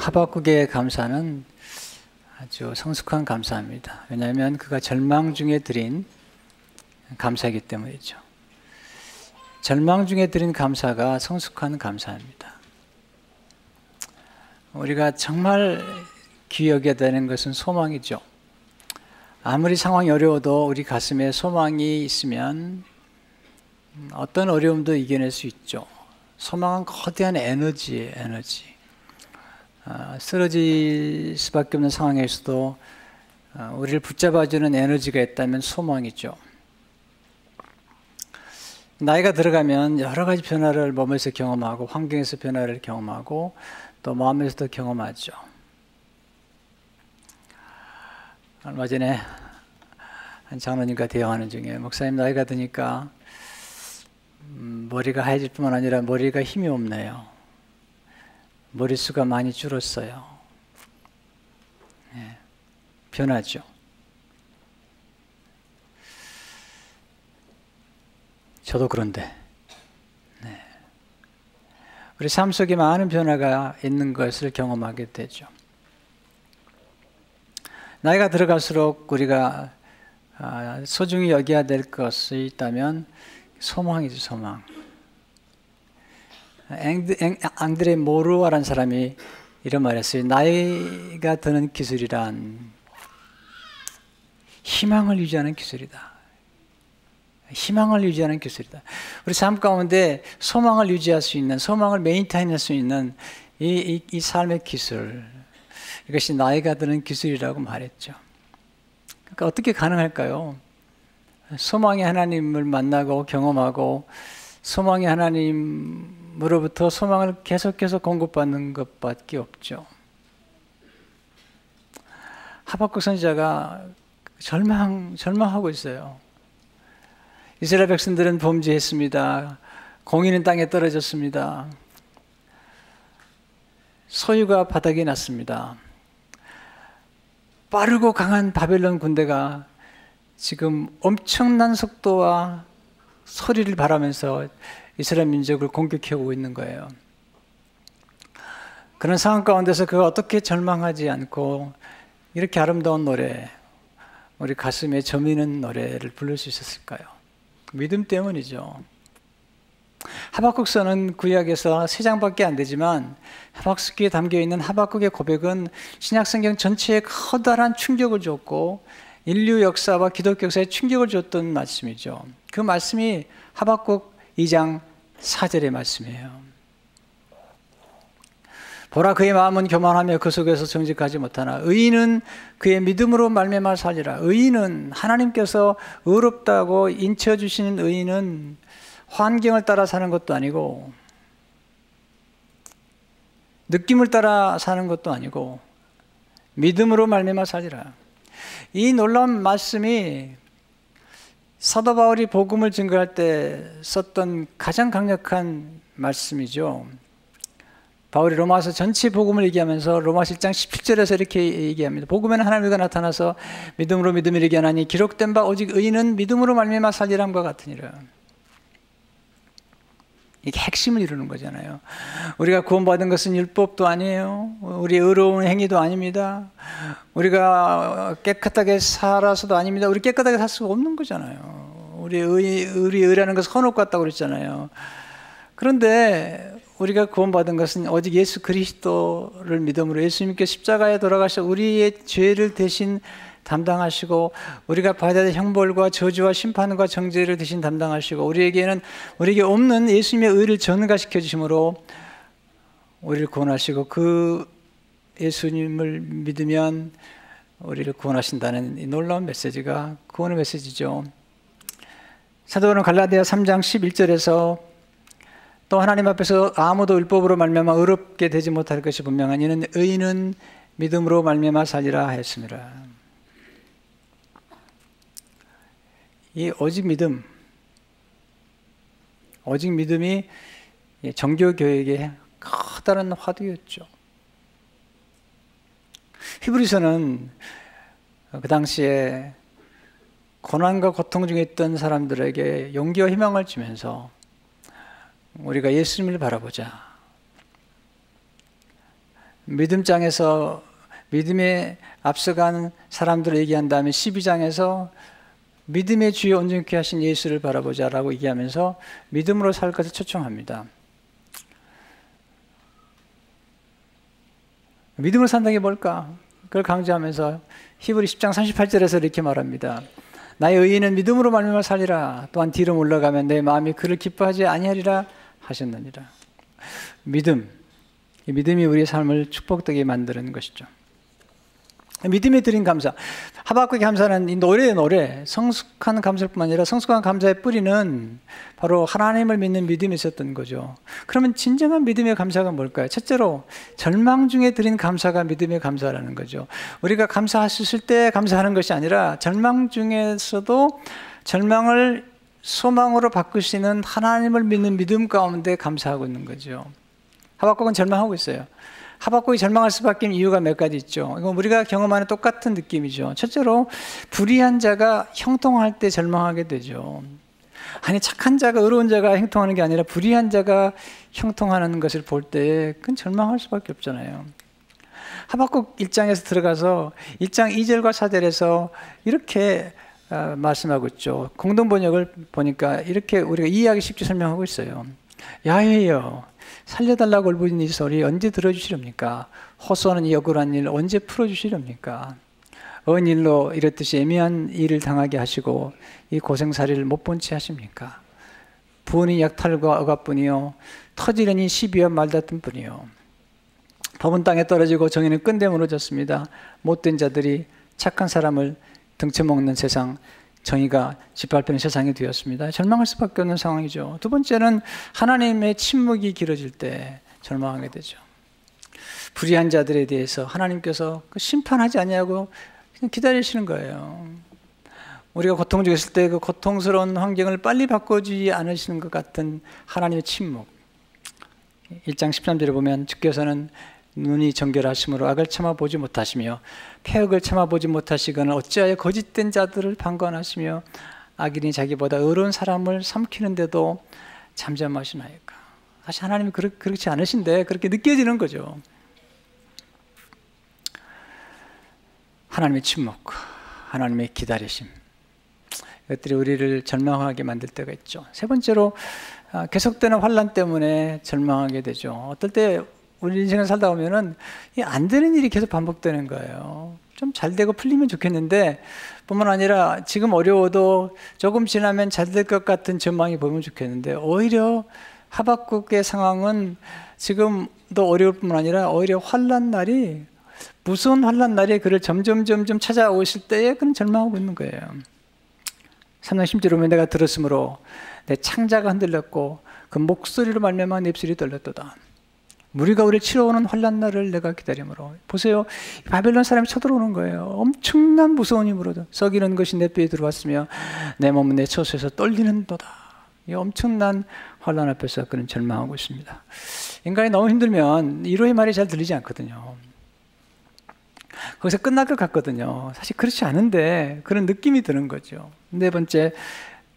하박국의 감사는 아주 성숙한 감사입니다. 왜냐하면 그가 절망 중에 드린 감사이기 때문이죠. 절망 중에 드린 감사가 성숙한 감사입니다. 우리가 정말 기억해야 되는 것은 소망이죠. 아무리 상황이 어려워도 우리 가슴에 소망이 있으면 어떤 어려움도 이겨낼 수 있죠. 소망은 거대한 에너지예요, 에너지. 쓰러질 수밖에 없는 상황에서도 우리를 붙잡아주는 에너지가 있다면 소망이죠. 나이가 들어가면 여러 가지 변화를 몸에서 경험하고 환경에서 변화를 경험하고 또 마음에서도 경험하죠. 얼마 전에 한 장로님과 대화하는 중에 목사님 나이가 드니까 머리가 하얘질 뿐만 아니라 머리가 힘이 없네요. 머릿수가 많이 줄었어요. 네, 변하죠. 저도 그런데 네. 우리 삶 속에 많은 변화가 있는 것을 경험하게 되죠. 나이가 들어갈수록 우리가 소중히 여겨야 될 것이 있다면 소망이죠, 소망. 앙드레 모루아라는 사람이 이런 말을 했어요. 나이가 드는 기술이란 희망을 유지하는 기술이다. 희망을 유지하는 기술이다. 우리 삶 가운데 소망을 유지할 수 있는, 소망을 메인테인할 수 있는 이 삶의 기술, 이것이 나이가 드는 기술이라고 말했죠. 그러니까 어떻게 가능할까요? 소망의 하나님을 만나고 경험하고 소망의 하나님으로부터 소망을 계속해서 공급받는 것밖에 없죠. 하박국 선지자가 절망하고 있어요. 이스라엘 백성들은 범죄했습니다. 공의는 땅에 떨어졌습니다. 소유가 바닥이 났습니다. 빠르고 강한 바벨론 군대가 지금 엄청난 속도와 소리를 발하면서 이스라엘 민족을 공격해오고 있는 거예요. 그런 상황 가운데서 그가 어떻게 절망하지 않고 이렇게 아름다운 노래, 우리 가슴에 저미는 노래를 부를 수 있었을까요? 믿음 때문이죠. 하박국서는 구약에서 3장밖에 안 되지만 하박국기에 담겨있는 하박국의 고백은 신약성경 전체에 커다란 충격을 줬고 인류 역사와 기독교 역사에 충격을 줬던 말씀이죠. 그 말씀이 하박국 2장 4절의 말씀이에요. 보라, 그의 마음은 교만하며 그 속에서 정직하지 못하나 의인은 그의 믿음으로 말미암아 살리라. 의인은 하나님께서 의롭다고 인쳐주시는 의인은 환경을 따라 사는 것도 아니고 느낌을 따라 사는 것도 아니고 믿음으로 말미암아 살리라. 이 놀라운 말씀이 사도 바울이 복음을 증거할 때 썼던 가장 강력한 말씀이죠. 바울이 로마서 전체 복음을 얘기하면서 로마서 1장 17절에서 이렇게 얘기합니다. 복음에는 하나님과 나타나서 믿음으로 믿음을 이르게 하나니 기록된 바 오직 의인은 믿음으로 말미암아 살리람과 같으니라. 이게 핵심을 이루는 거잖아요. 우리가 구원받은 것은 율법도 아니에요. 우리의 의로운 행위도 아닙니다. 우리가 깨끗하게 살아서도 아닙니다. 우리 깨끗하게 살 수가 없는 거잖아요. 우리의 의라는 것은 헌옷 같다고 그랬잖아요. 그런데 우리가 구원받은 것은 오직 예수 그리스도를 믿음으로 예수님께 십자가에 돌아가셔 우리의 죄를 대신 담당하시고 우리가 받아야 될 형벌과 저주와 심판과 정죄를 대신 담당하시고 우리에게 없는 예수님의 의를 전가시켜 주심으로 우리를 구원하시고 그 예수님을 믿으면 우리를 구원하신다는 이 놀라운 메시지가 구원의 메시지죠. 사도 바울은 갈라디아 3장 11절에서 또 하나님 앞에서 아무도 율법으로 말미암아 의롭게 되지 못할 것이 분명한 이는 의인은 믿음으로 말미암아 살리라 하였습니다. 이 오직 믿음이 정교교육의 커다란 화두였죠. 히브리서는 그 당시에 고난과 고통 중에 있던 사람들에게 용기와 희망을 주면서 우리가 예수님을 바라보자. 믿음장에서 믿음에 앞서간 사람들을 얘기한 다음에 12장에서 믿음의 주여 온전케 하신 예수를 바라보자라고 얘기하면서 믿음으로 살 것을 초청합니다. 믿음으로 산다는 게 뭘까? 그걸 강조하면서 히브리 10장 38절에서 이렇게 말합니다. 나의 의인은 믿음으로 말미암아 살리라. 또한 뒤로 올라가면 내 마음이 그를 기뻐하지 아니하리라 하셨느니라. 믿음, 이 믿음이 우리의 삶을 축복되게 만드는 것이죠. 믿음에 드린 감사. 하박국의 감사는 이 노래, 성숙한 감사뿐만 아니라 성숙한 감사의 뿌리는 바로 하나님을 믿는 믿음이 있었던 거죠. 그러면 진정한 믿음의 감사가 뭘까요? 첫째로 절망 중에 드린 감사가 믿음의 감사라는 거죠. 우리가 감사하셨을 때 감사하는 것이 아니라 절망 중에서도 절망을 소망으로 바꾸시는 하나님을 믿는 믿음 가운데 감사하고 있는 거죠. 하박국은 절망하고 있어요. 하박국이 절망할 수밖에 없는 이유가 몇 가지 있죠. 이건 우리가 경험하는 똑같은 느낌이죠. 첫째로 불의한 자가 형통할 때 절망하게 되죠. 아니 착한 자가 의로운 자가 형통하는 게 아니라 불의한 자가 형통하는 것을 볼 때 그건 절망할 수밖에 없잖아요. 하박국 1장에서 들어가서 1장 2절과 4절에서 이렇게 말씀하고 있죠. 공동번역을 보니까 이렇게 우리가 이해하기 쉽게 설명하고 있어요. 야훼여 살려달라고 울부짖는 이 소리 언제 들어주시렵니까? 호소하는 이 억울한 일 언제 풀어주시렵니까? 언일로 이렇듯이 애매한 일을 당하게 하시고 이 고생살이를 못 본 채 하십니까? 부은이 약탈과 억압뿐이요 터지려니 시비와 말다툼뿐이요 법은 땅에 떨어지고 정의는 끈대 무너졌습니다. 못된 자들이 착한 사람을 등쳐먹는 세상, 정의가 짓밟히는 세상이 되었습니다. 절망할 수밖에 없는 상황이죠. 두 번째는 하나님의 침묵이 길어질 때 절망하게 되죠. 불의한 자들에 대해서 하나님께서 심판하지 아니하고 그냥 기다리시는 거예요. 우리가 고통 중에 있을 때 그 고통스러운 환경을 빨리 바꿔주지 않으시는 것 같은 하나님의 침묵. 1장 13절에 보면 주께서는 눈이 정결하심으로 악을 참아보지 못하시며 폐역을 참아보지 못하시거나 어찌하여 거짓된 자들을 방관하시며 악인이 자기보다 의로운 사람을 삼키는데도 잠잠하시나이까. 사실 하나님이 그렇지 않으신데 그렇게 느껴지는 거죠. 하나님의 침묵, 하나님의 기다리심, 이것들이 우리를 절망하게 만들 때가 있죠. 세 번째로 계속되는 환난 때문에 절망하게 되죠. 어떨 때 우리 인생을 살다 보면은 안 되는 일이 계속 반복되는 거예요. 좀 잘 되고 풀리면 좋겠는데 뿐만 아니라 지금 어려워도 조금 지나면 잘 될 것 같은 전망이 보이면 좋겠는데 오히려 하박국의 상황은 지금도 어려울 뿐만 아니라 오히려 환난 날이 무서운 환난 날이 그를 점점 찾아오실 때에 그는 절망하고 있는 거예요. 3장 10절에 보면 내가 들었으므로 내 창자가 흔들렸고 그 목소리로 말미암아 내 입술이 떨렸도다. 무리가 우리를 치러오는 환난 날을 내가 기다림으로. 보세요. 바벨론 사람이 쳐들어오는 거예요. 엄청난 무서운 힘으로 썩이는 것이 내 뼈에 들어왔으며 내 몸은 내 처소에서 떨리는도다. 이 엄청난 환난 앞에서 그는 절망하고 있습니다. 인간이 너무 힘들면 이로의 말이 잘 들리지 않거든요. 거기서 끝날 것 같거든요. 사실 그렇지 않은데 그런 느낌이 드는 거죠. 네 번째,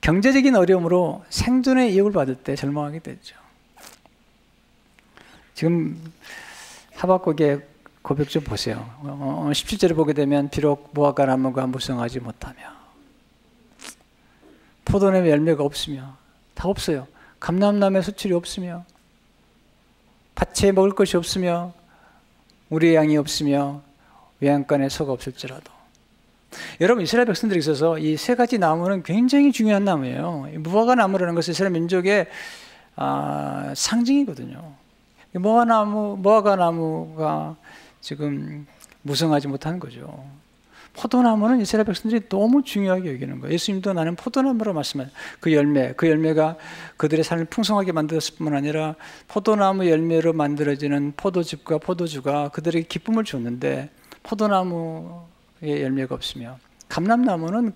경제적인 어려움으로 생존의 이익을 받을 때 절망하게 되죠. 지금 하박국의 고백 좀 보세요. 17절을 보게 되면 비록 무화과 나무가 무성하지 못하며 포도나무에 열매가 없으며 다 없어요. 감람나무에 수출이 없으며 밭에 먹을 것이 없으며 우리의 양이 없으며 외양간에 소가 없을지라도. 여러분 이스라엘 백성들이 있어서 이 세 가지 나무는 굉장히 중요한 나무예요. 무화과 나무라는 것은 이스라엘 민족의 상징이거든요. 무화과 나무가 지금 무성하지 못하는 거죠. 포도나무는 이스라엘 백성들이 너무 중요하게 여기는 거예요. 예수님도 나는 포도나무로 말씀하세요. 그 열매가 그들의 삶을 풍성하게 만들었을 뿐만 아니라 포도나무 열매로 만들어지는 포도즙과 포도주가 그들에게 기쁨을 줬는데 포도나무에 열매가 없으며 감람나무는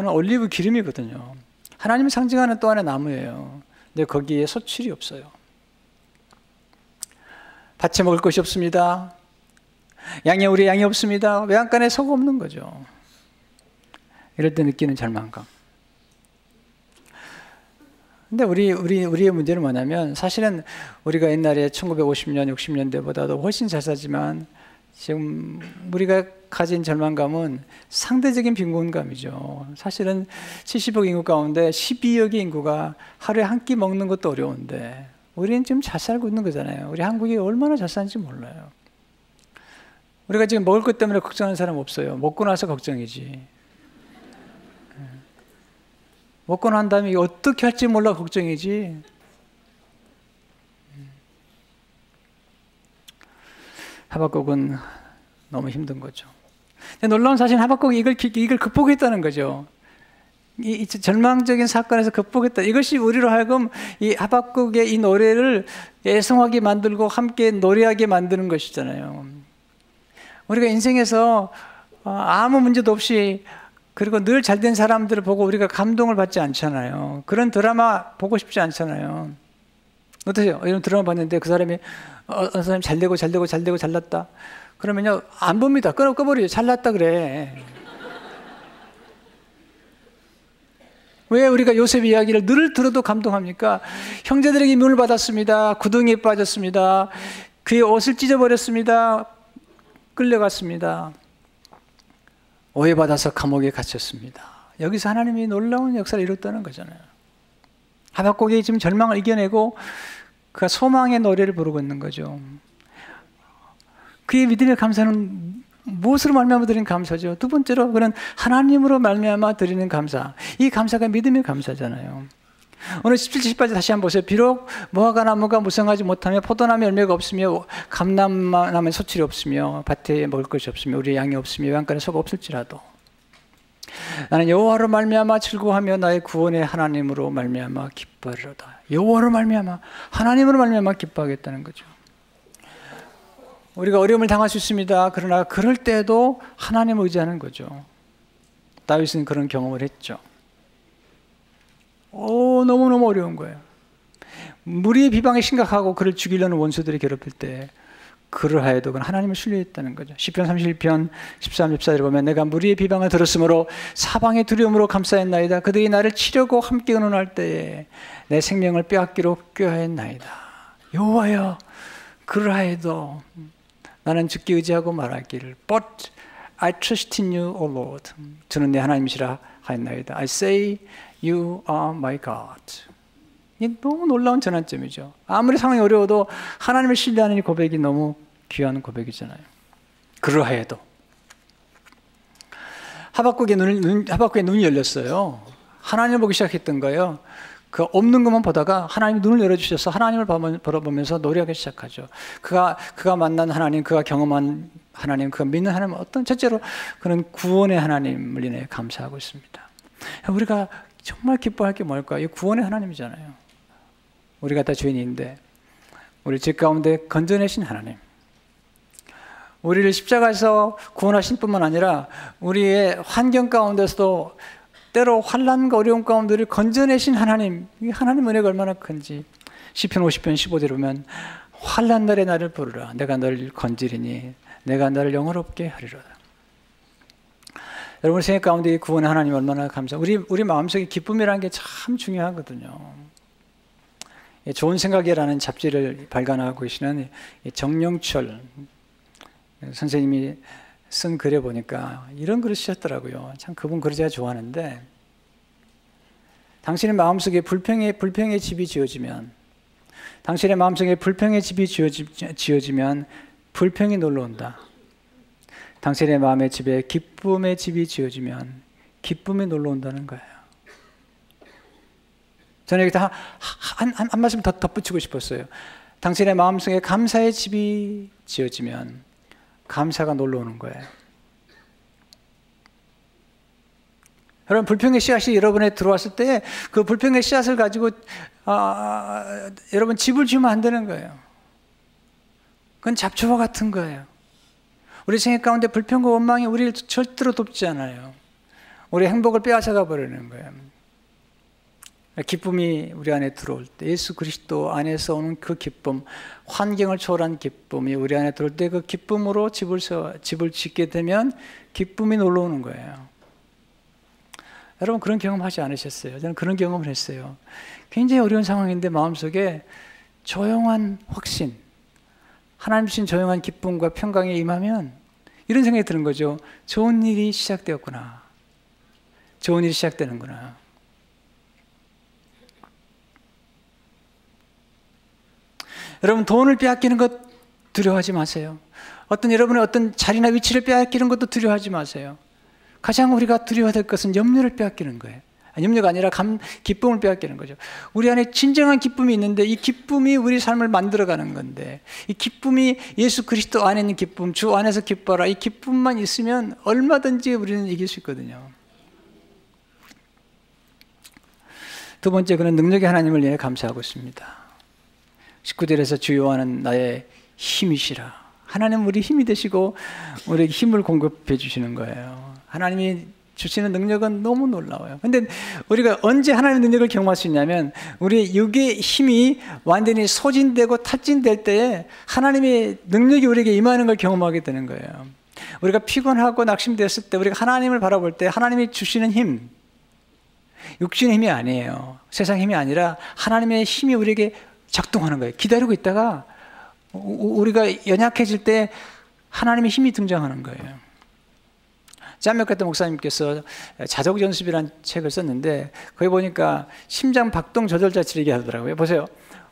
올리브 기름이거든요. 하나님을 상징하는 또 하나의 나무예요. 근데 거기에 소출이 없어요. 밭에 먹을 것이 없습니다. 우리 양이 없습니다. 외양간에 소가 없는 거죠. 이럴 때 느끼는 절망감. 근데 우리의 문제는 뭐냐면 사실은 우리가 옛날에 1950년, 60년대보다도 훨씬 잘 살지만 지금 우리가 가진 절망감은 상대적인 빈곤감이죠. 사실은 70억 인구 가운데 12억의 인구가 하루에 한 끼 먹는 것도 어려운데 우리는 지금 잘 살고 있는 거잖아요. 우리 한국이 얼마나 잘 사는지 몰라요. 우리가 지금 먹을 것 때문에 걱정하는 사람 없어요. 먹고 나서 걱정이지. 먹고 난 다음에 어떻게 할지 몰라 걱정이지. 하박국은 너무 힘든 거죠. 근데 놀라운 사실은 하박국이 이걸 극복했다는 거죠. 이 절망적인 사건에서 극복했다. 이것이 우리로 하여금 이 하박국의 이 노래를 애성하게 만들고 함께 노래하게 만드는 것이잖아요. 우리가 인생에서 아무 문제도 없이 그리고 늘 잘된 사람들을 보고 우리가 감동을 받지 않잖아요. 그런 드라마 보고 싶지 않잖아요. 어떠세요? 이런 드라마 봤는데 그 사람이 어떤 사람이 잘났다. 그러면요 안 봅니다. 꺼버려요. 잘났다 그래. 왜 우리가 요셉 이야기를 늘 들어도 감동합니까? 형제들에게 미움을 받았습니다. 구덩이에 빠졌습니다. 그의 옷을 찢어버렸습니다. 끌려갔습니다. 오해받아서 감옥에 갇혔습니다. 여기서 하나님이 놀라운 역사를 이뤘다는 거잖아요. 하박국이 지금 절망을 이겨내고 그가 소망의 노래를 부르고 있는 거죠. 그의 믿음의 감사는 무엇으로 말미암아 드리는 감사죠? 두 번째로 그는 하나님으로 말미암아 드리는 감사. 이 감사가 믿음의 감사잖아요. 오늘 17절 18절 다시 한번 보세요. 비록 무화과 나무가 무성하지 못하며 포도나무 열매가 없으며 감람나무에 소출이 없으며 밭에 먹을 것이 없으며 우리의 양이 없으며 외양간에 소가 없을지라도 나는 여호와로 말미암아 즐거워하며 나의 구원의 하나님으로 말미암아 기뻐하리로다. 여호와로 말미암아 하나님으로 말미암아 기뻐하겠다는 거죠. 우리가 어려움을 당할 수 있습니다. 그러나 그럴 때도 하나님을 의지하는 거죠. 다윗은 그런 경험을 했죠. 너무너무 어려운 거예요. 무리의 비방이 심각하고 그를 죽이려는 원수들이 괴롭힐 때 그러하여도 그는 하나님을 신뢰했다는 거죠. 시편 31편 13, 14절에 보면 내가 무리의 비방을 들었으므로 사방의 두려움으로 감사했나이다. 그들이 나를 치려고 함께 의논할 때에 내 생명을 빼앗기로 꾀하였나이다. 여호와여 그러하여도 나는 주께 의지하고 말하기를 But I trust in you, O Lord. 주는 내 하나님이시라 하였나이다. I say You are my God. 이게 너무 놀라운 전환점이죠. 아무리 상황이 어려워도 하나님을 신뢰하는 이 고백이 너무 귀한 고백이잖아요. 그러하여도 하박국의 눈이 열렸어요. 하나님을 보기 시작했던 거예요. 그 없는 것만 보다가 하나님이 눈을 열어주셔서 하나님을 바라보면서 노래하기 시작하죠. 그가 만난 하나님, 그가 경험한 하나님, 그가 믿는 하나님, 첫째로 그는 구원의 하나님을 인해 감사하고 있습니다. 우리가 정말 기뻐할 게 뭘까? 이 구원의 하나님이잖아요. 우리가 다 죄인인데 우리 죄 가운데 건져내신 하나님, 우리를 십자가에서 구원하신 뿐만 아니라 우리의 환경 가운데서도 때로 환난과 어려움 가운데 우리를 건져내신 하나님, 이 하나님 은혜가 얼마나 큰지 시편 50편 15절에 보면 환난 날에 나를 부르라. 내가 너를 건지리니 내가 너를 영화롭게 하리로다. 여러분 생각 가운데 구원의 하나님 얼마나 우리 마음속에 기쁨이라는 게 참 중요하거든요. 좋은 생각이라는 잡지를 발간하고 계시는 정영철 선생님이 쓴 글에 보니까 이런 글을 쓰셨더라고요. 참 그분 글을 제가 좋아하는데 당신의 마음속에 불평의 집이 지어지면 당신의 마음속에 불평의 집이 지어지면 불평이 놀러온다. 당신의 마음의 집에 기쁨의 집이 지어지면 기쁨이 놀러온다는 거예요. 저는 여기다 한 말씀 더 덧붙이고 싶었어요. 당신의 마음속에 감사의 집이 지어지면 감사가 놀러오는 거예요. 여러분 불평의 씨앗이 여러분에 들어왔을 때 그 불평의 씨앗을 가지고 여러분 집을 지으면 안 되는 거예요. 그건 잡초와 같은 거예요. 우리 생각 가운데 불평과 원망이 우리를 절대로 돕지 않아요. 우리 행복을 빼앗아가 버리는 거예요. 기쁨이 우리 안에 들어올 때 예수 그리스도 안에서 오는 그 기쁨, 환경을 초월한 기쁨이 우리 안에 들어올 때 그 기쁨으로 집을 짓게 되면 기쁨이 놀러 오는 거예요. 여러분 그런 경험하지 않으셨어요? 저는 그런 경험을 했어요. 굉장히 어려운 상황인데 마음속에 조용한 확신, 하나님 주신 조용한 기쁨과 평강에 임하면 이런 생각이 드는 거죠. 좋은 일이 시작되었구나. 좋은 일이 시작되는구나. 여러분 돈을 빼앗기는 것 두려워하지 마세요. 여러분의 어떤 자리나 위치를 빼앗기는 것도 두려워하지 마세요. 가장 우리가 두려워야 될 것은 염려를 빼앗기는 거예요. 염려가 아니라 기쁨을 빼앗기는 거죠. 우리 안에 진정한 기쁨이 있는데 이 기쁨이 우리 삶을 만들어가는 건데 이 기쁨이 예수 그리스도 안에 있는 기쁨, 주 안에서 기뻐라. 이 기쁨만 있으면 얼마든지 우리는 이길 수 있거든요. 두 번째, 그는 능력의 하나님을 위해 감사하고 있습니다. 19절에서 주 여호와는 나의 힘이시라. 하나님은 우리 힘이 되시고 우리에게 힘을 공급해 주시는 거예요. 하나님이 주시는 능력은 너무 놀라워요. 근데 우리가 언제 하나님의 능력을 경험할 수 있냐면 우리 육의 힘이 완전히 소진되고 탈진될 때에 하나님의 능력이 우리에게 임하는 걸 경험하게 되는 거예요. 우리가 피곤하고 낙심되었을 때 우리가 하나님을 바라볼 때 하나님이 주시는 힘, 육신의 힘이 아니에요. 세상 힘이 아니라 하나님의 힘이 우리에게 작동하는 거예요. 기다리고 있다가 우리가 연약해질 때 하나님의 힘이 등장하는 거예요. 짬맥카트 목사님께서 자족연습이라는 책을 썼는데 거기 보니까 심장 박동 조절 자체를 얘기하더라고요. 보세요.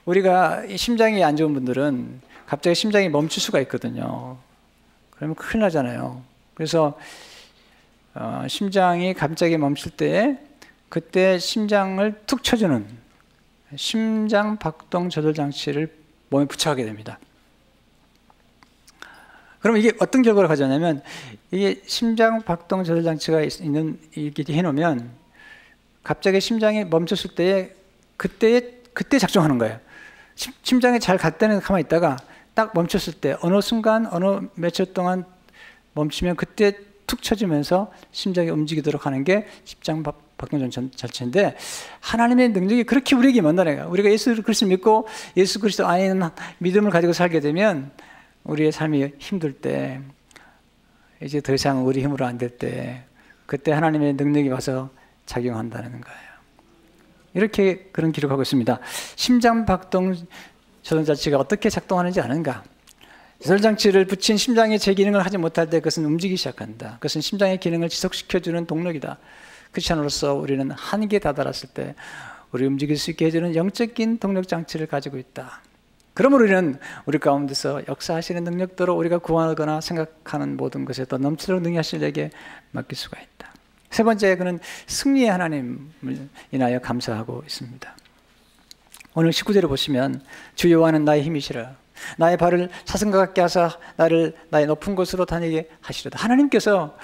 우리가 심장이 안 좋은 분들은 갑자기 심장이 멈출 수가 있거든요. 그러면 큰일 나잖아요. 그래서 심장이 갑자기 멈출 때 그때 심장을 툭 쳐주는 심장 박동 조절 장치를 몸에 부착하게 됩니다. 그러면 이게 어떤 결과를 가져오냐면 이게 심장 박동 조절 장치가 이렇게 해놓으면 갑자기 심장이 멈췄을 때에 그때 작동하는 거예요. 심장이 잘 갈 때는 가만히 있다가 딱 멈췄을 때 어느 순간 어느 며칠 동안 멈추면 그때 툭 쳐지면서 심장이 움직이도록 하는 게 심장 박동 장치인데 하나님의 능력이 그렇게 우리에게 만나요. 우리가 예수 그리스도를 믿고 예수 그리스도 안에 있는 믿음을 가지고 살게 되면 우리의 삶이 힘들 때 이제 더 이상 우리 힘으로 안 될 때 그때 하나님의 능력이 와서 작용한다는 거예요. 이렇게 그런 기록하고 있습니다. 심장 박동 조절 장치가 어떻게 작동하는지 아는가? 조절 장치를 붙인 심장이 제 기능을 하지 못할 때 그것은 움직이기 시작한다. 그것은 심장의 기능을 지속시켜주는 동력이다. 크리스천으로서 우리는 한계에 다다랐을 때 우리 움직일 수 있게 해주는 영적인 동력 장치를 가지고 있다. 그러므로 우리는 우리 가운데서 역사하시는 능력대로 우리가 구하거나 생각하는 모든 것에 더 넘치도록 능력하실 에게 맡길 수가 있다. 세 번째, 그는 승리의 하나님을 인하여 감사하고 있습니다. 오늘 19절을 보시면 주 여호와는 나의 힘이시라. 나의 발을 사슴과 같게 하사 나를 나의 높은 곳으로 다니게 하시리다. 하나님께서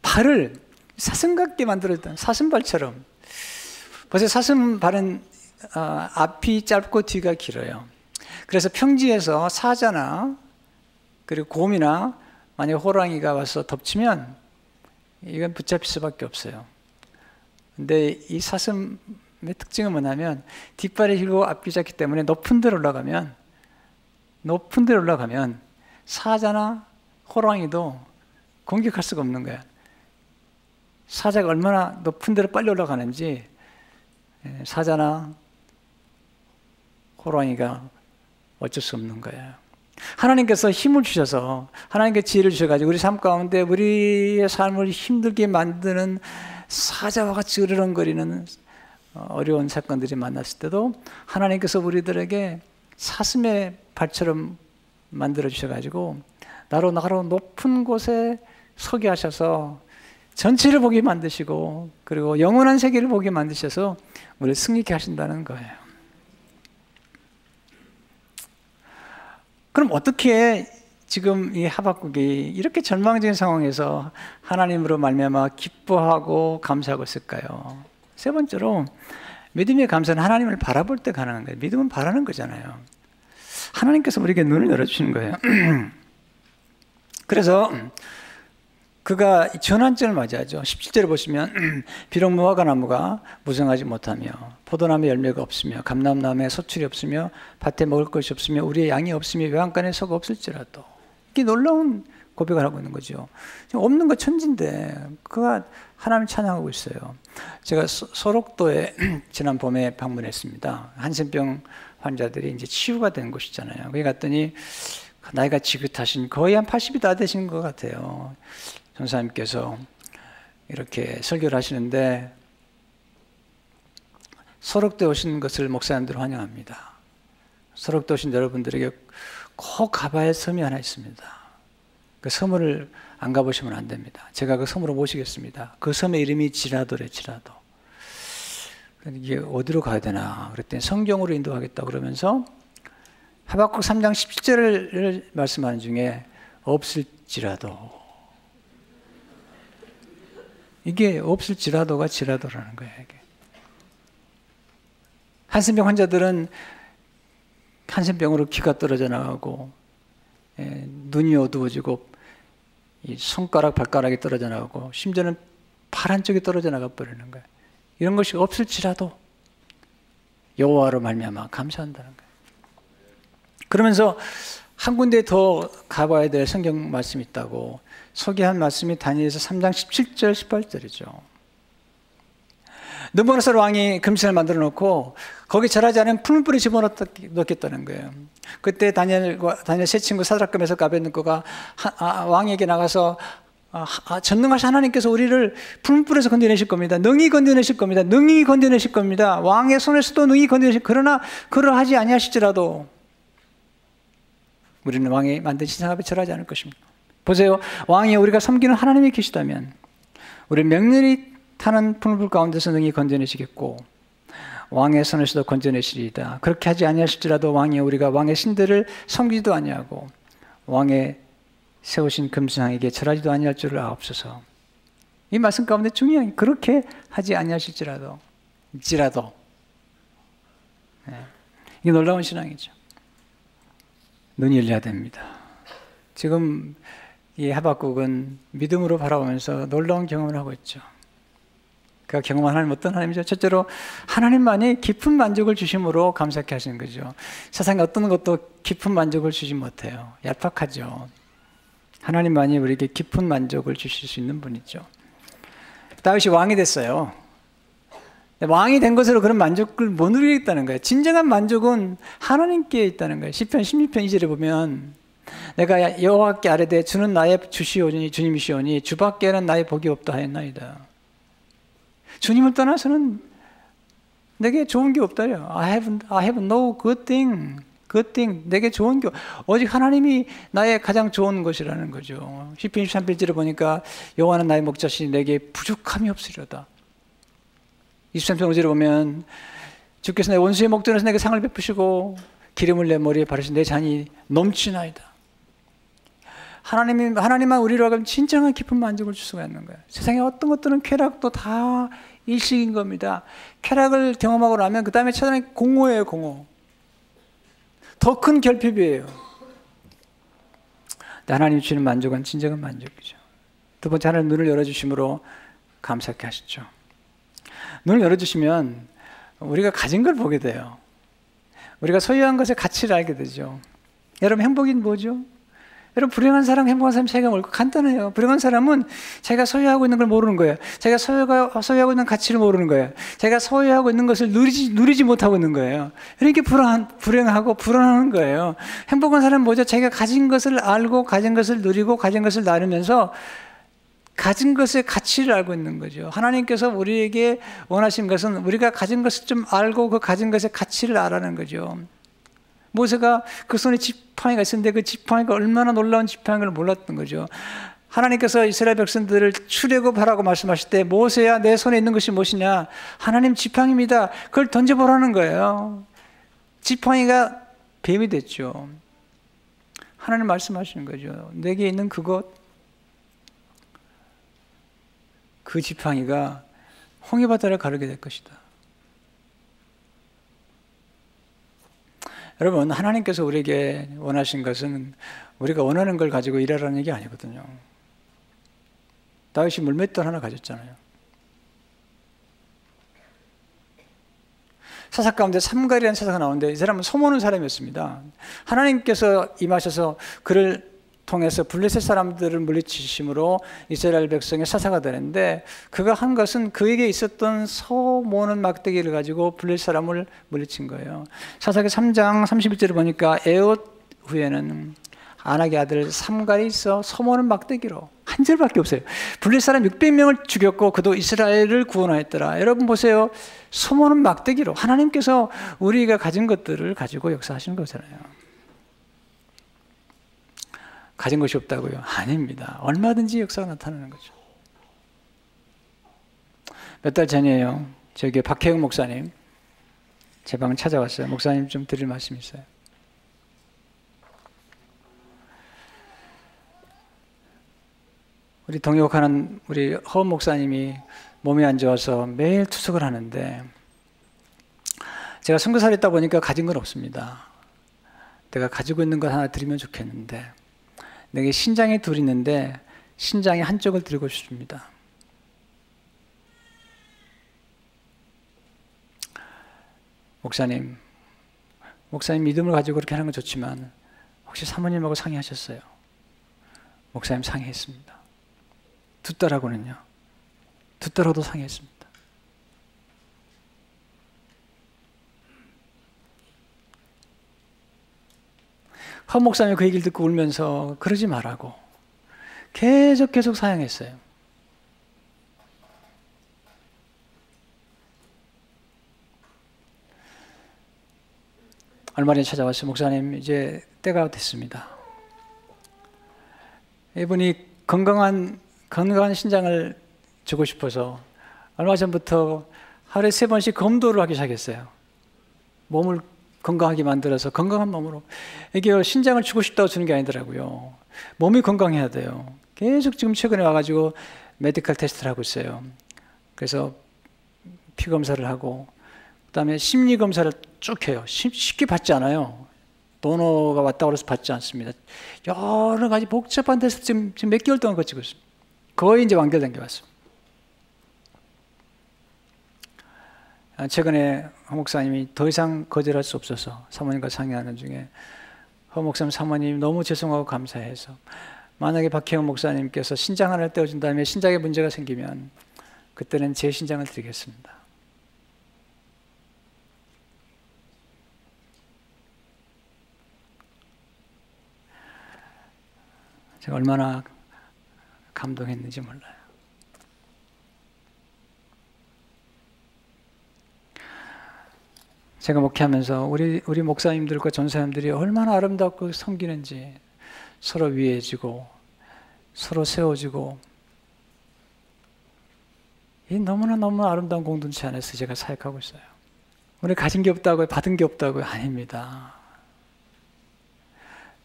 발을 사슴 같게 만들었다. 사슴발처럼. 벌써 사슴발은 앞이 짧고 뒤가 길어요. 그래서 평지에서 사자나 그리고 곰이나 만약 호랑이가 와서 덮치면 이건 붙잡힐 수밖에 없어요. 근데 이 사슴의 특징은 뭐냐면 뒷발이 길고 앞이 작기 때문에 높은 데로 올라가면 사자나 호랑이도 공격할 수가 없는 거야. 사자가 얼마나 높은 데로 빨리 올라가는지 사자나 호랑이가 어쩔 수 없는 거예요. 하나님께서 힘을 주셔서 하나님께 지혜를 주셔가지고 우리 삶 가운데 우리의 삶을 힘들게 만드는 사자와 같이 으르렁거리는 어려운 사건들이 만났을 때도 하나님께서 우리들에게 사슴의 발처럼 만들어 주셔가지고 나로 높은 곳에 서게 하셔서 전체를 보게 만드시고 그리고 영원한 세계를 보게 만드셔서 우리를 승리케 하신다는 거예요. 그럼 어떻게 지금 이 하박국이 이렇게 절망적인 상황에서 하나님으로 말미암아 기뻐하고 감사하고 있을까요? 세 번째로 믿음의 감사는 하나님을 바라볼 때 가능한 거예요. 믿음은 바라는 거잖아요. 하나님께서 우리에게 눈을 열어주시는 거예요. 그래서 그가 전환점을 맞이하죠. 17절을 보시면 비록 무화과 나무가 무성하지 못하며 포도나무에 열매가 없으며 감람나무에 소출이 없으며 밭에 먹을 것이 없으며 우리의 양이 없으며 외양간에 소가 없을지라도 이게 놀라운 고백을 하고 있는 거죠. 지금 없는 거 천진데 그가 하나님 찬양하고 있어요. 제가 소록도에 지난 봄에 방문했습니다. 한센병 환자들이 이제 치유가 된 곳이잖아요. 거기 갔더니 나이가 지긋하신 거의 한 80이 다 되신 것 같아요. 전사님께서 이렇게 설교를 하시는데 소록도에 오신 것을 목사님들 환영합니다. 소록도에 오신 여러분들에게 꼭 가봐야 할 섬이 하나 있습니다. 그 섬을 안 가보시면 안 됩니다. 제가 그 섬으로 모시겠습니다. 그 섬의 이름이 지라도래, 지라도. 이게 어디로 가야 되나 그랬더니 성경으로 인도하겠다 그러면서 하박국 3장 17절을 말씀하는 중에 없을지라도, 이게 없을지라도가 지라도라는 거예요. 이게. 한센병 환자들은 한센병으로 귀가 떨어져 나가고 눈이 어두워지고 이 손가락 발가락이 떨어져 나가고 심지어는 팔 한쪽이 떨어져 나가 버리는 거예요. 이런 것이 없을지라도 여호와로 말미암아 감사한다는 거예요. 그러면서 한 군데 더 가봐야 될 성경 말씀이 있다고 소개한 말씀이 다니엘서 3장 17절 18절이죠. 느부갓네살 왕이 금신을 만들어 놓고 거기 절하지 않은 풀무불에 집어넣겠다는 거예요. 그때 다니엘 세 친구 사드락 메삭 아벳느고가 왕에게 나가서 전능하신 하나님께서 우리를 풀무불에서 건져내실 겁니다. 능히 건져내실 겁니다. 능히 건져내실 겁니다. 왕의 손에서도 능히 건져내실, 그러나 그러하지 아니하실지라도 우리는 왕이 만든 신상 앞에 절하지 않을 것입니다. 보세요. 왕이 우리가 섬기는 하나님이 계시다면 우리 명렬히 타는 풀무불 가운데서 능히 건져내시겠고 왕의 손에서도 건져내시리이다. 그렇게 하지 아니하실지라도 왕이 우리가 왕의 신들을 섬기지도 아니하고 왕의 세우신 금신상에게 절하지도 아니할 줄을 아옵소서. 이 말씀 가운데 중요한 게 그렇게 하지 아니하실지라도 네. 이게 놀라운 신앙이죠. 눈이 열려야 됩니다. 지금 이 하박국은 믿음으로 바라보면서 놀라운 경험을 하고 있죠. 그가 경험한 하나님 어떤 하나님이죠? 첫째로 하나님만이 깊은 만족을 주심으로 감사케 하시는 거죠. 세상에 어떤 것도 깊은 만족을 주지 못해요. 얄팍하죠. 하나님만이 우리에게 깊은 만족을 주실 수 있는 분이죠. 다윗이 왕이 됐어요. 왕이 된 것으로 그런 만족을 못 누리겠다는 거예요. 진정한 만족은 하나님께 있다는 거예요. 시편 16편 2절에 보면 내가 여호와께 아뢰되 주는 나의 주시오니 주님이시오니 주밖에는 나의 복이 없다 하였나이다. 주님을 떠나서는 내게 좋은 게 없다요. I have no good thing. 내게 좋은 게 오직 하나님이 나의 가장 좋은 것이라는 거죠. 시편 23편지를 보니까 여호와는 나의 목자시니 내게 부족함이 없으리로다. 23편 5절에 보면 주께서 내 원수의 목전에서 내게 상을 베푸시고 기름을 내 머리에 바르신 내 잔이 넘치나이다. 하나님만 우리로 하여금 진정한 깊은 만족을 줄 수가 있는 거예요. 세상에 어떤 것들은 쾌락도 다 일시인 겁니다. 쾌락을 경험하고 나면 그 다음에 찾아내는 공허예요, 공허. 더 큰 결핍이에요. 하나님이 주시는 만족은 진정한 만족이죠. 두 번째, 하나님 눈을 열어주심으로 감사케 하시죠. 눈을 열어주시면 우리가 가진 걸 보게 돼요. 우리가 소유한 것의 가치를 알게 되죠. 여러분, 행복이 뭐죠? 여러분, 불행한 사람, 행복한 사람 차이가 뭘까? 간단해요. 불행한 사람은 자기가 소유하고 있는 걸 모르는 거예요. 자기가 소유하고 있는 가치를 모르는 거예요. 자기가 소유하고 있는 것을 누리지 못하고 있는 거예요. 이렇게 불행하고 불안한 거예요. 행복한 사람은 뭐죠? 자기가 가진 것을 알고 가진 것을 누리고 가진 것을 나누면서 가진 것의 가치를 알고 있는 거죠. 하나님께서 우리에게 원하신 것은 우리가 가진 것을 좀 알고 그 가진 것의 가치를 알아는 거죠. 모세가 그 손에 지팡이가 있었는데 그 지팡이가 얼마나 놀라운 지팡이인 걸 몰랐던 거죠. 하나님께서 이스라엘 백성들을 출애굽하라고 말씀하실 때 모세야 내 손에 있는 것이 무엇이냐? 하나님 지팡이입니다. 그걸 던져보라는 거예요. 지팡이가 뱀이 됐죠. 하나님 말씀하시는 거죠. 내게 있는 그것, 그 지팡이가 홍해바다를 가르게 될 것이다. 여러분, 하나님께서 우리에게 원하신 것은 우리가 원하는 걸 가지고 일하라는 얘기 아니거든요. 다윗이 물맷돌 하나 가졌잖아요. 사사 가운데 삼갈이라는 사사가 나오는데 이 사람은 소모는 사람이었습니다. 하나님께서 임하셔서 그를 통해서 블레셋 사람들을 물리치심으로 이스라엘 백성의 사사가 되는데, 그가 한 것은 그에게 있었던 서모는 막대기를 가지고 블레셋 사람을 물리친 거예요. 사사기 3장 31절을 보니까 에옷 후에는 아낙의 아들 삼갈이 있어 서모는 막대기로, 한 절밖에 없어요. 블레셋 사람 600명을 죽였고 그도 이스라엘을 구원하였더라. 여러분 보세요. 서모는 막대기로, 하나님께서 우리가 가진 것들을 가지고 역사하시는 거잖아요. 가진 것이 없다고요? 아닙니다. 얼마든지 역사가 나타나는 거죠. 몇 달 전이에요. 저기 박혜영 목사님 제 방을 찾아왔어요. 목사님 좀 드릴 말씀이 있어요. 우리 동역하는 우리 허 목사님이 몸이 안 좋아서 매일 투석을 하는데, 제가 선교사를 했다 보니까 가진 건 없습니다. 내가 가지고 있는 것 하나 드리면 좋겠는데, 내게 신장이 둘 있는데 신장의 한쪽을 드리고 싶습니다. 목사님 믿음을 가지고 그렇게 하는 건 좋지만 혹시 사모님하고 상의하셨어요? 목사님 상의했습니다. 두 딸하고는요. 두 딸하고도 상의했습니다. 허 목사님이 그 얘기를 듣고 울면서 그러지 말라고 계속 사양했어요. 얼마 전에 찾아왔어요. 목사님 이제 때가 됐습니다. 이분이 건강한 신장을 주고 싶어서 얼마 전부터 하루에 3번씩 검도를 하기 시작했어요. 몸을 건강하게 만들어서 건강한 몸으로. 이게 신장을 주고 싶다고 주는 게 아니더라고요. 몸이 건강해야 돼요. 계속 지금 최근에 와가지고 메디컬 테스트를 하고 있어요. 그래서 피 검사를 하고 그 다음에 심리 검사를 쭉 해요. 쉽게 받지 않아요. 도너가 왔다고 해서 받지 않습니다. 여러 가지 복잡한 테스트 지금 몇 개월 동안 거치고 있습니다. 거의 이제 완결된 게 왔습니다. 최근에 허 목사님이 더 이상 거절할 수 없어서 사모님과 상의하는 중에, 허 목사님 사모님 너무 죄송하고 감사해서 만약에 박혜영 목사님께서 신장 하나를 떼어준 다음에 신장에 문제가 생기면 그때는 제 신장을 드리겠습니다. 제가 얼마나 감동했는지 몰라요. 제가 목회하면서 우리 목사님들과 전사님들이 얼마나 아름답고 섬기는지, 서로 위해지고 서로 세워지고, 이 너무 아름다운 공동체 안에서 제가 사역하고 있어요. 우리 가진 게 없다고요? 받은 게 없다고요? 아닙니다.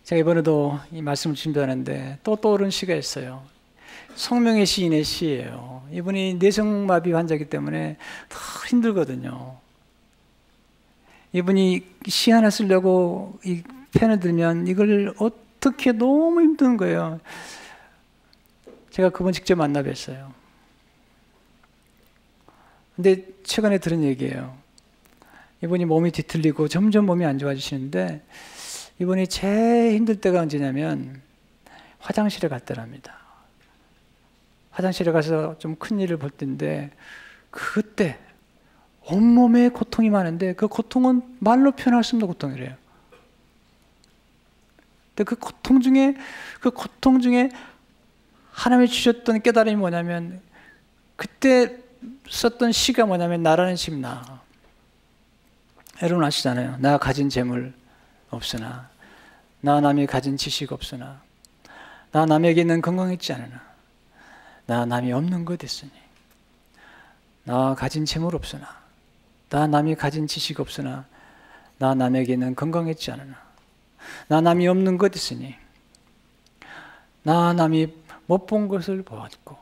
제가 이번에도 이 말씀을 준비하는데 또 떠오른 시가 있어요. 송명의 시인의 시예요. 이분이 뇌성마비 환자이기 때문에 더 힘들거든요. 이분이 시 하나 쓰려고 이 펜을 들면 이걸 어떻게 너무 힘든 거예요. 제가 그분 직접 만나 뵀어요. 근데 최근에 들은 얘기예요. 이분이 몸이 뒤틀리고 점점 몸이 안 좋아지시는데, 이분이 제일 힘들 때가 언제냐면 화장실에 갈 때랍니다. 화장실에 가서 좀 큰 일을 볼 때인데, 그때 온몸에 고통이 많은데 그 고통은 말로 표현할 수 없는 고통이래요. 근데 그 고통 중에 하나님이 주셨던 깨달음이 뭐냐면, 그때 썼던 시가 뭐냐면 나라는 집 나. 여러분 아시잖아요. 나 가진 재물 없으나, 나 남이 가진 지식 없으나, 나 남에게 있는 건강 있지 않으나, 나 남이 없는 것 있으니, 나 가진 재물 없으나, 나 남이 가진 지식 없으나, 나 남에게 있는 건강 있지 않으나, 나 남이 없는 것 있으니, 나 남이 못 본 것을 보았고,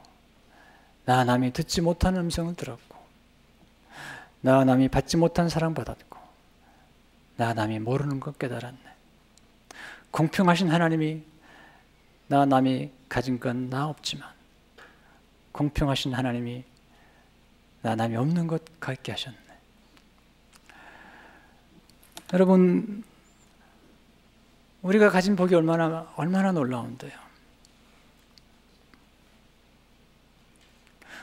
나 남이 듣지 못한 음성을 들었고, 나 남이 받지 못한 사랑 받았고, 나 남이 모르는 것 깨달았네. 공평하신 하나님이 나 남이 가진 건 나 없지만, 공평하신 하나님이 나 남이 없는 것 갖게 하셨네. 여러분, 우리가 가진 복이 얼마나 놀라운데요.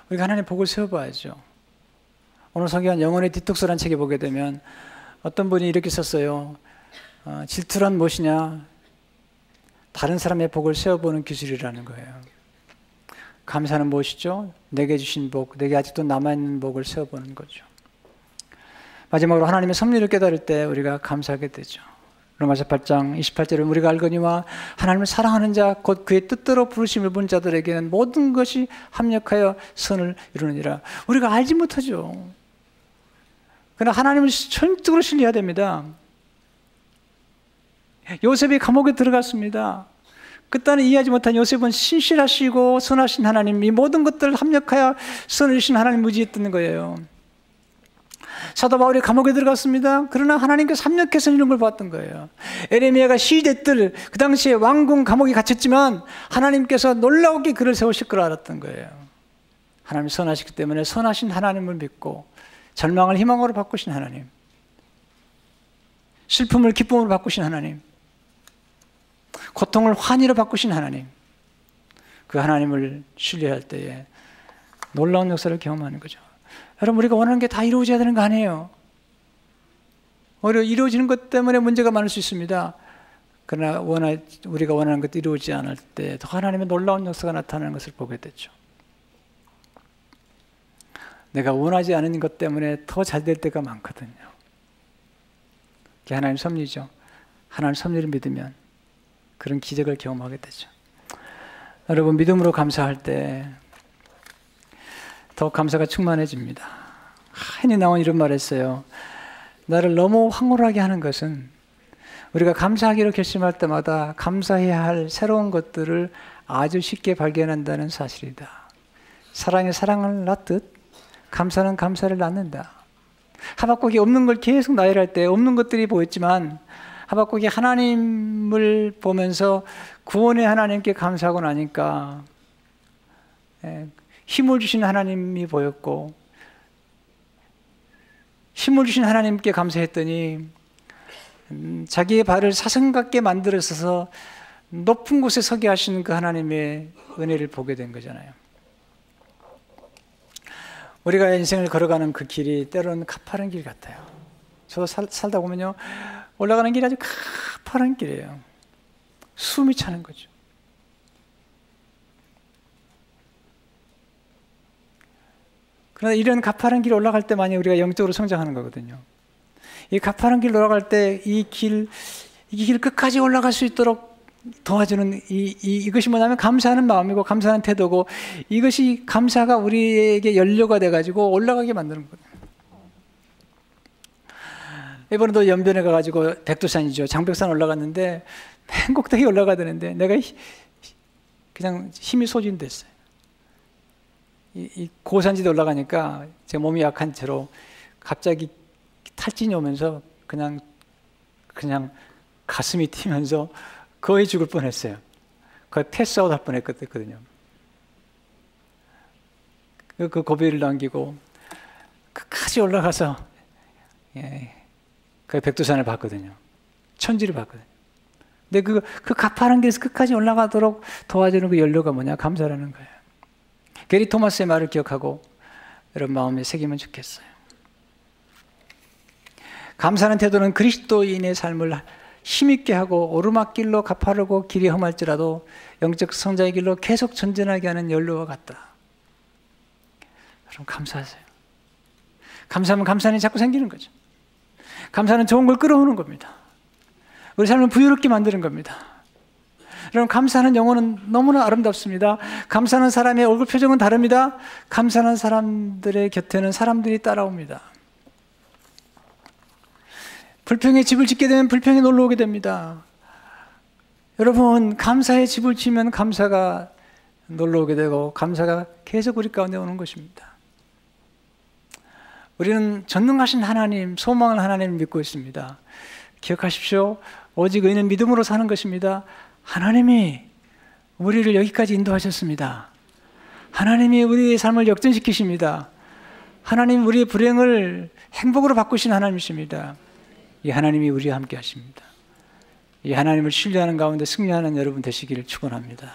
우리가 하나님의 복을 세워봐야죠. 오늘 성경한 영혼의 디톡스라는 책에 보게 되면 어떤 분이 이렇게 썼어요. 질투란 무엇이냐? 다른 사람의 복을 세워보는 기술이라는 거예요. 감사는 무엇이죠? 내게 주신 복, 내게 아직도 남아있는 복을 세워보는 거죠. 마지막으로 하나님의 섭리를 깨달을 때 우리가 감사하게 되죠. 로마서 8장 28절에 우리가 알거니와 하나님을 사랑하는 자 곧 그의 뜻대로 부르심을 본 자들에게는 모든 것이 합력하여 선을 이루느니라. 우리가 알지 못하죠. 그러나 하나님을 전적으로 신뢰해야 됩니다. 요셉이 감옥에 들어갔습니다. 그때는 이해하지 못한 요셉은 신실하시고 선하신 하나님, 이 모든 것들을 합력하여 선을 이루신 하나님 의지했던 거예요. 사도 바울이 감옥에 들어갔습니다. 그러나 하나님께서 합력해서 이런 걸 봤던 거예요. 에레미야가 시대들 그 당시에 왕궁 감옥에 갇혔지만 하나님께서 놀라우게 그를 세우실 걸 알았던 거예요. 하나님이 선하시기 때문에 선하신 하나님을 믿고 절망을 희망으로 바꾸신 하나님, 슬픔을 기쁨으로 바꾸신 하나님, 고통을 환희로 바꾸신 하나님, 그 하나님을 신뢰할 때에 놀라운 역사를 경험하는 거죠. 여러분, 우리가 원하는 게 다 이루어져야 되는 거 아니에요. 오히려 이루어지는 것 때문에 문제가 많을 수 있습니다. 그러나 우리가 원하는 것도 이루어지지 않을 때 더 하나님의 놀라운 역사가 나타나는 것을 보게 되죠. 내가 원하지 않은 것 때문에 더 잘 될 때가 많거든요. 그게 하나님 섭리죠. 하나님 섭리를 믿으면 그런 기적을 경험하게 되죠. 여러분, 믿음으로 감사할 때 더욱 감사가 충만해집니다. 흔히 나온 이런 말 했어요. 나를 너무 황홀하게 하는 것은 우리가 감사하기로 결심할 때마다 감사해야 할 새로운 것들을 아주 쉽게 발견한다는 사실이다. 사랑이 사랑을 낳듯 감사는 감사를 낳는다. 하박국이 없는 걸 계속 나열할 때 없는 것들이 보였지만 하박국이 하나님을 보면서 구원의 하나님께 감사하고 나니까 힘을 주신 하나님이 보였고, 힘을 주신 하나님께 감사했더니 자기의 발을 사슴 같게 만들어서 높은 곳에 서게 하시는 그 하나님의 은혜를 보게 된 거잖아요. 우리가 인생을 걸어가는 그 길이 때로는 가파른 길 같아요. 저도 살다 보면요, 올라가는 길이 아주 가파른 길이에요. 숨이 차는 거죠. 그러나 이런 가파른 길 올라갈 때만이 우리가 영적으로 성장하는 거거든요. 이 가파른 길 올라갈 때 이 길 끝까지 올라갈 수 있도록 도와주는 이것이 뭐냐면 감사하는 마음이고 감사하는 태도고, 이것이 감사가 우리에게 연료가 돼가지고 올라가게 만드는 거예요. 이번에도 연변에 가가지고 백두산이죠. 장백산 올라갔는데 맨 꼭대기 올라가야 되는데 내가 그냥 힘이 소진됐어요. 이 고산지대 올라가니까 제 몸이 약한 채로 갑자기 탈진이 오면서 그냥 가슴이 튀면서 거의 죽을 뻔했어요. 거의 패스아웃 할 뻔했거든요. 그 고비를 넘기고 끝까지 올라가서 그 백두산을 봤거든요. 천지를 봤거든요. 근데 그 가파른 길에서 끝까지 올라가도록 도와주는 그 연료가 뭐냐? 감사라는 거예요. 게리 토마스의 말을 기억하고 여러분 마음에 새기면 좋겠어요. 감사하는 태도는 그리스도인의 삶을 힘있게 하고 오르막길로 가파르고 길이 험할지라도 영적 성장의 길로 계속 전진하게 하는 연료와 같다. 여러분 감사하세요. 감사하면 감사는 자꾸 생기는 거죠. 감사는 좋은 걸 끌어오는 겁니다. 우리 삶을 부유롭게 만드는 겁니다. 여러분 감사하는 영혼은 너무나 아름답습니다. 감사하는 사람의 얼굴 표정은 다릅니다. 감사하는 사람들의 곁에는 사람들이 따라옵니다. 불평의 집을 짓게 되면 불평이 놀러 오게 됩니다. 여러분 감사의 집을 지면 감사가 놀러 오게 되고 감사가 계속 우리 가운데 오는 것입니다. 우리는 전능하신 하나님, 소망을 하나님을 믿고 있습니다. 기억하십시오. 오직 의인은 믿음으로 사는 것입니다. 하나님이 우리를 여기까지 인도하셨습니다. 하나님이 우리의 삶을 역전시키십니다. 하나님 우리의 불행을 행복으로 바꾸신 하나님이십니다. 이 하나님이 우리와 함께 하십니다. 이 하나님을 신뢰하는 가운데 승리하는 여러분 되시기를 축원합니다.